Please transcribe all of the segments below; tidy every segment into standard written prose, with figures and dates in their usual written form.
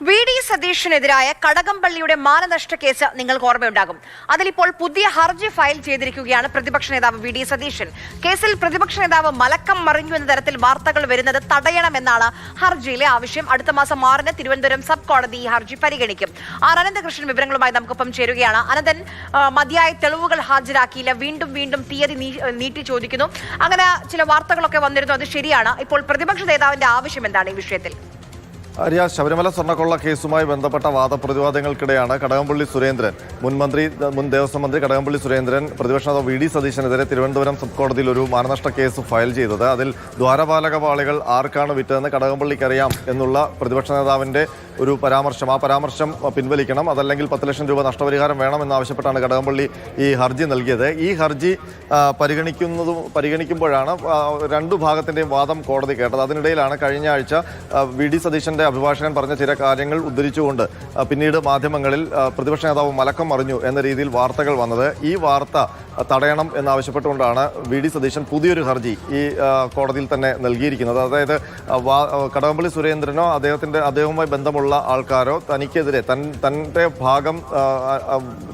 VD. സതീഷിനെതിരായ കടകംപള്ളിയുടെ മാനനഷ്ട case നിങ്ങൾക്ക് ഓർമ്മയുണ്ടാകും. അതിലിപ്പോൾ പുതിയ ഹർജി ഫയൽ ചെയ്തിരിക്കുകയാണ് പ്രതിപക്ഷ നേതാവ് വി.ഡി. സതീശൻ. കേസിൽ പ്രതിപക്ഷ നേതാവ് മലക്കം മറിഞ്ഞു എന്ന തരത്തിൽ വാർത്തകൾ വരുന്നത് തടയണമെന്നാണ് ഹർജിയിലെ ആവശ്യം. അടുത്ത മാസം 6-ന് തിരുവനന്തപുരം സബ് കോടതി ഈ ഹർജി പരിഗണിക്കും. അനന്തകൃഷ്ണൻ വിവരങ്ങളുമായി നമുക്കൊപ്പം ചേരുകയാണ്. അനന്തൻ, മതിയായ തെളിവുകൾ ഹാജരാക്കിയില്ല, വീണ്ടും തീയതി നീട്ടി ചോദിക്കുന്നു, അങ്ങനെ ചില വാർത്തകളൊക്കെ വന്നിരുന്നു. അത് ശരിയാണ്. ഇപ്പോൾ പ്രതിപക്ഷ നേതാവിന്റെ ആവശ്യം എന്താണ് ഈ വിഷയത്തിൽ? ആര്യ, ശബരിമല സ്വർണ്ണക്കൊള്ള കേസുമായി ബന്ധപ്പെട്ട വാദപ്രതിവാദങ്ങൾക്കിടെയാണ് കടകംപള്ളി സുരേന്ദ്രൻ, മുൻ ദേവസ്വം മന്ത്രി കടകംപള്ളി സുരേന്ദ്രൻ പ്രതിപക്ഷ നേതാവ് വി.ഡി. സതീശനെതിരെ തിരുവനന്തപുരം സബ് കോടതിയിൽ ഒരു മാനനഷ്ട കേസ് ഫയൽ ചെയ്തത്. അതിൽ ദ്വാരപാലക പാളികൾ ആർക്കാണ് വിറ്റതെന്ന് കടകംപള്ളിക്കറിയാം എന്നുള്ള പ്രതിപക്ഷ നേതാവിന്റെ ഒരു പരാമർശം, ആ പരാമർശം പിൻവലിക്കണം, അതല്ലെങ്കിൽ 10 ലക്ഷം രൂപ നഷ്ടപരിഹാരം വേണമെന്നാവശ്യപ്പെട്ടാണ് കടകംപള്ളി ഈ ഹർജി നൽകിയത്. ഈ ഹർജി പരിഗണിക്കുമ്പോഴാണ് രണ്ടു ഭാഗത്തിന്റെയും വാദം കോടതി കേട്ടത്. അതിനിടയിലാണ് കഴിഞ്ഞ ആഴ്ച വി.ഡി. സതീശന്റെ അഭിഭാഷകൻ പറഞ്ഞ ചില കാര്യങ്ങൾ ഉദ്ധരിച്ചുകൊണ്ട് പിന്നീട് മാധ്യമങ്ങളിൽ പ്രതിപക്ഷ നേതാവ് മലക്കം മറിഞ്ഞു എന്ന രീതിയിൽ വാർത്തകൾ വന്നത്. ഈ വാർത്ത തടയണം എന്നാവശ്യപ്പെട്ടുകൊണ്ടാണ് വി.ഡി. സതീശൻ പുതിയൊരു ഹർജി ഈ കോടതിയിൽ തന്നെ നൽകിയിരിക്കുന്നത്. അതായത് കടകംപള്ളി സുരേന്ദ്രനോ അദ്ദേഹവുമായി ബന്ധമുള്ള ആൾക്കാരോ തനിക്കെതിരെ തന്റെ ഭാഗം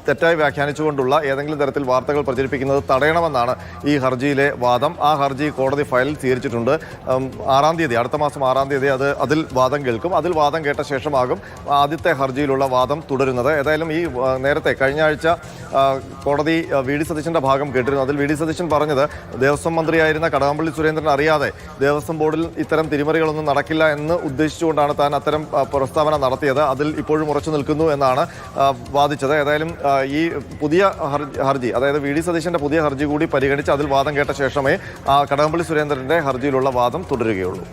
തെറ്റായി വ്യാഖ്യാനിച്ചുകൊണ്ടുള്ള ഏതെങ്കിലും തരത്തിൽ വാർത്തകൾ പ്രചരിപ്പിക്കുന്നത് തടയണമെന്നാണ് ഈ ഹർജിയിലെ വാദം. ആ ഹർജി കോടതി ഫയലിൽ സ്വീകരിച്ചിട്ടുണ്ട്. 6-ാം തീയതി, അടുത്ത മാസം 6-ാം തീയതി അതിൽ വാദം കേൾക്കും. അതിൽ വാദം കേട്ട ശേഷമാകും ആദ്യത്തെ ഹർജിയിലുള്ള വാദം തുടരുന്നത്. ഏതായാലും ഈ നേരത്തെ കഴിഞ്ഞ ആഴ്ച കോടതി വി.ഡി. സതീശന്റെ ഭാഗം കേട്ടിരുന്നു. അതിൽ വി.ഡി. സതീശൻ പറഞ്ഞത് ദേവസ്വം മന്ത്രിയായിരുന്ന കടകംപള്ളി സുരേന്ദ്രൻ അറിയാതെ ദേവസ്വം ബോർഡിൽ ഇത്തരം തിരിമറികളൊന്നും നടക്കില്ല എന്ന് ഉദ്ദേശിച്ചുകൊണ്ടാണ് താൻ അത്തരം പ്രസ്താവന നടത്തിയത്. അതിൽ ഇപ്പോഴും ഉറച്ചു നിൽക്കുന്നു എന്നാണ് വാദിച്ചത്. ഏതായാലും ഈ പുതിയ ഹർജി, അതായത് വി.ഡി. സതീശന്റെ പുതിയ ഹർജി കൂടി പരിഗണിച്ച് അതിൽ വാദം കേട്ട ശേഷമേ കടകംപള്ളി സുരേന്ദ്രന്റെ ഹർജിയിലുള്ള വാദം തുടരുകയുള്ളൂ.